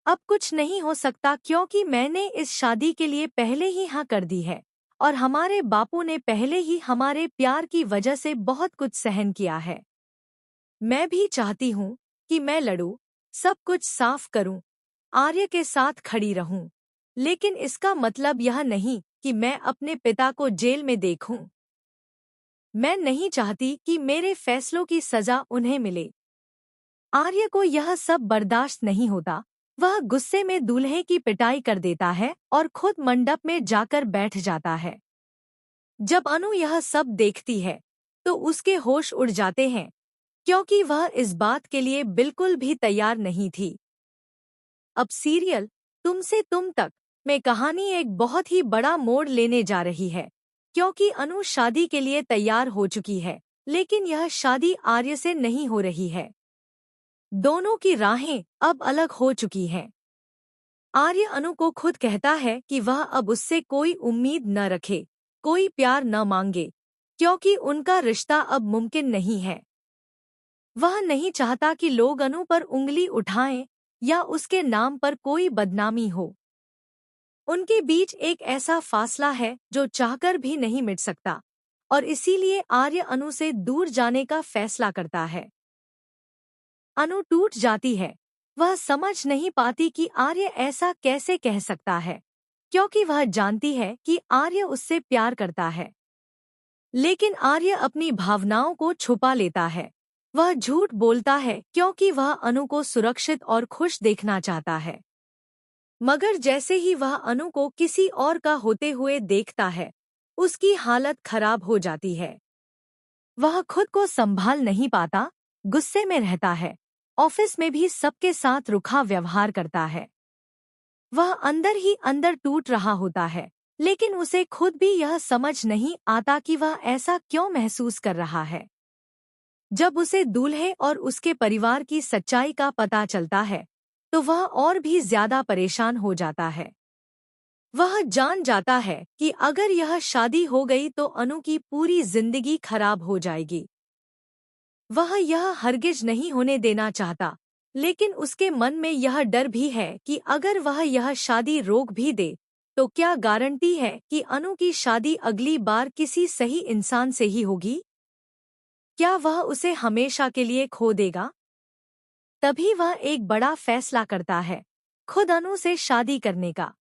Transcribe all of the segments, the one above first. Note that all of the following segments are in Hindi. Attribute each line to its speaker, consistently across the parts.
Speaker 1: अब कुछ नहीं हो सकता क्योंकि मैंने इस शादी के लिए पहले ही हाँ कर दी है और हमारे बापू ने पहले ही हमारे प्यार की वजह से बहुत कुछ सहन किया है। मैं भी चाहती हूँ कि मैं लड़ूं, सब कुछ साफ करूं, आर्य के साथ खड़ी रहूं, लेकिन इसका मतलब यह नहीं कि मैं अपने पिता को जेल में देखूं। मैं नहीं चाहती कि मेरे फैसलों की सजा उन्हें मिले। आर्य को यह सब बर्दाश्त नहीं होता। वह गुस्से में दूल्हे की पिटाई कर देता है और खुद मंडप में जाकर बैठ जाता है। जब अनु यह सब देखती है तो उसके होश उड़ जाते हैं क्योंकि वह इस बात के लिए बिल्कुल भी तैयार नहीं थी। अब सीरियल तुमसे तुम तक में कहानी एक बहुत ही बड़ा मोड़ लेने जा रही है क्योंकि अनु शादी के लिए तैयार हो चुकी है, लेकिन यह शादी आर्य से नहीं हो रही है। दोनों की राहें अब अलग हो चुकी हैं। आर्य अनु को खुद कहता है कि वह अब उससे कोई उम्मीद न रखे, कोई प्यार न मांगे, क्योंकि उनका रिश्ता अब मुमकिन नहीं है। वह नहीं चाहता कि लोग अनु पर उंगली उठाएं या उसके नाम पर कोई बदनामी हो। उनके बीच एक ऐसा फासला है जो चाहकर भी नहीं मिट सकता और इसीलिए आर्य अनु से दूर जाने का फैसला करता है। अनु टूट जाती है। वह समझ नहीं पाती कि आर्य ऐसा कैसे कह सकता है, क्योंकि वह जानती है कि आर्य उससे प्यार करता है। लेकिन आर्य अपनी भावनाओं को छुपा लेता है। वह झूठ बोलता है क्योंकि वह अनु को सुरक्षित और खुश देखना चाहता है। मगर जैसे ही वह अनु को किसी और का होते हुए देखता है, उसकी हालत खराब हो जाती है। वह खुद को संभाल नहीं पाता, गुस्से में रहता है, ऑफिस में भी सबके साथ रूखा व्यवहार करता है। वह अंदर ही अंदर टूट रहा होता है, लेकिन उसे खुद भी यह समझ नहीं आता कि वह ऐसा क्यों महसूस कर रहा है। जब उसे दूल्हे और उसके परिवार की सच्चाई का पता चलता है, तो वह और भी ज्यादा परेशान हो जाता है। वह जान जाता है कि अगर यह शादी हो गई तो अनु की पूरी जिंदगी खराब हो जाएगी। वह यह हरगिज नहीं होने देना चाहता, लेकिन उसके मन में यह डर भी है कि अगर वह यह शादी रोक भी दे, तो क्या गारंटी है कि अनु की शादी अगली बार किसी सही इंसान से ही होगी? क्या वह उसे हमेशा के लिए खो देगा? तभी वह एक बड़ा फैसला करता है, खुद अनु से शादी करने का।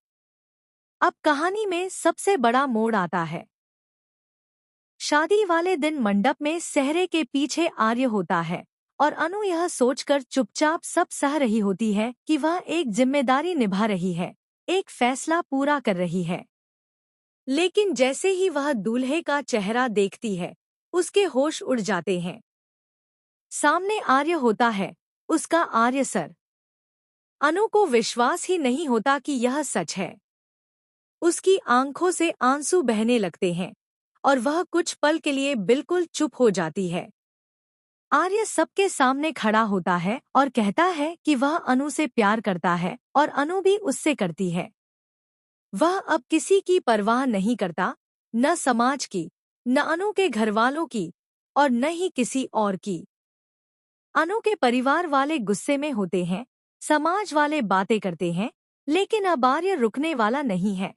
Speaker 1: अब कहानी में सबसे बड़ा मोड़ आता है। शादी वाले दिन मंडप में सेहरे के पीछे आर्य होता है और अनु यह सोचकर चुपचाप सब सह रही होती है कि वह एक जिम्मेदारी निभा रही है, एक फैसला पूरा कर रही है। लेकिन जैसे ही वह दूल्हे का चेहरा देखती है, उसके होश उड़ जाते हैं। सामने आर्य होता है, उसका आर्य सर। अनु को विश्वास ही नहीं होता कि यह सच है। उसकी आंखों से आंसू बहने लगते हैं और वह कुछ पल के लिए बिल्कुल चुप हो जाती है। आर्य सबके सामने खड़ा होता है और कहता है कि वह अनु से प्यार करता है और अनु भी उससे करती है। वह अब किसी की परवाह नहीं करता, न समाज की, न अनु के घरवालों की और न ही किसी और की। अनु के परिवार वाले गुस्से में होते हैं, समाज वाले बातें करते हैं, लेकिन अब आर्य रुकने वाला नहीं है।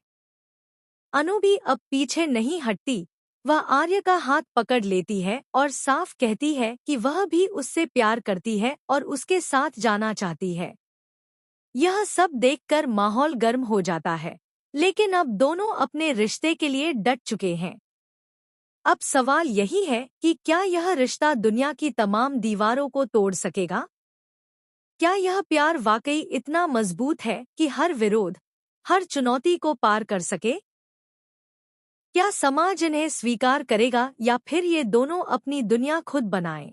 Speaker 1: अनु भी अब पीछे नहीं हटती। वह आर्य का हाथ पकड़ लेती है और साफ कहती है कि वह भी उससे प्यार करती है और उसके साथ जाना चाहती है। यह सब देखकर माहौल गर्म हो जाता है, लेकिन अब दोनों अपने रिश्ते के लिए डट चुके हैं। अब सवाल यही है कि क्या यह रिश्ता दुनिया की तमाम दीवारों को तोड़ सकेगा? क्या यह प्यार वाकई इतना मजबूत है कि हर विरोध, हर चुनौती को पार कर सके? क्या समाज इन्हें स्वीकार करेगा या फिर ये दोनों अपनी दुनिया खुद बनाएं?